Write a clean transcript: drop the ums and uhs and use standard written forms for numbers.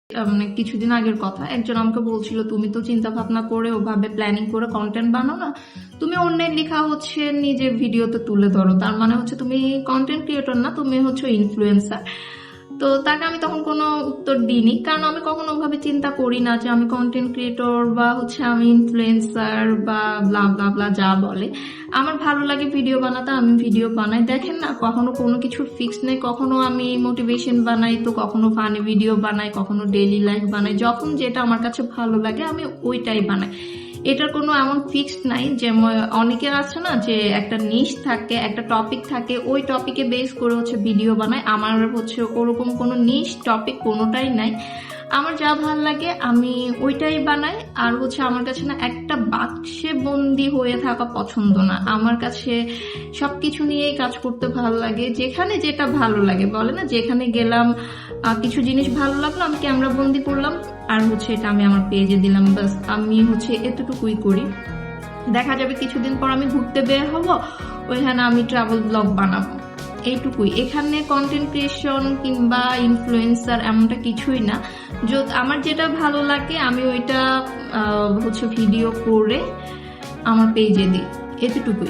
মানে কিছুদিন আগের কথা, একজন আমাকে বলছিল তুমি তো চিন্তা ভাবনা করে ওভাবে প্ল্যানিং করে কন্টেন্ট বানাও না, তুমি অন্যের লেখা হচ্ছে নিজের ভিডিওতে তুলে ধরো, তার মানে হচ্ছে তুমি কন্টেন্ট ক্রিয়েটর না, তুমি হচ্ছে ইনফ্লুয়েন্সার। তো তাকে আমি তখন কোনো উত্তর দিইনি, কারণ আমি কখনো ওভাবে চিন্তা করি না যে আমি কন্টেন্ট ক্রিয়েটর বা হচ্ছে আমি ইনফ্লুয়েন্সার বা ব্লা ব্লা ব্লা যা বলে। আমার ভালো লাগে ভিডিও বানাতে, আমি ভিডিও বানাই। দেখেন না, কখনো কোনো কিছুর ফিক্স নেই, কখনো আমি মোটিভেশন বানাই, তো কখনো ফানি ভিডিও বানাই, কখনো ডেইলি লাইফ বানাই। যখন যেটা আমার কাছে ভালো লাগে আমি ওইটাই বানাই। এটার কোনো এমন ফিক্সড নাই, যেমন অনেকের আছে না যে একটা নিশ থাকে, একটা টপিক থাকে, ওই টপিকে বেস করে হচ্ছে ভিডিও বানায়। আমার হচ্ছে ওরকম কোনো নিশ টপিক কোনোটাই নাই। আমার যা ভাল লাগে আমি ওইটাই বানাই। আর হচ্ছে আমার কাছে না একটা বাক্সে বন্দি হয়ে থাকা পছন্দ না, আমার কাছে সবকিছু নিয়েই কাজ করতে ভালো লাগে। যেখানে যেটা ভালো লাগে, বলে না, যেখানে গেলাম কিছু জিনিস ভালো লাগলো, আমি ক্যামেরা বন্দি করলাম আর হচ্ছে এটা আমি আমার পেজে দিলাম, বাস। আমি হচ্ছে এতটুকুই করি। দেখা যাবে কিছুদিন পর আমি ঘুরতে বের হব, ওইখানে আমি ট্রাভেল ব্লগ বানাবো, এইটুকুই। এখানে কন্টেন্ট ক্রিয়েশন কিংবা ইনফ্লুয়েন্সার এমনটা কিছুই না। আমার যেটা ভালো লাগে আমি ওইটা হচ্ছে ভিডিও করে আমার পেজে দিই, এতটুকুই।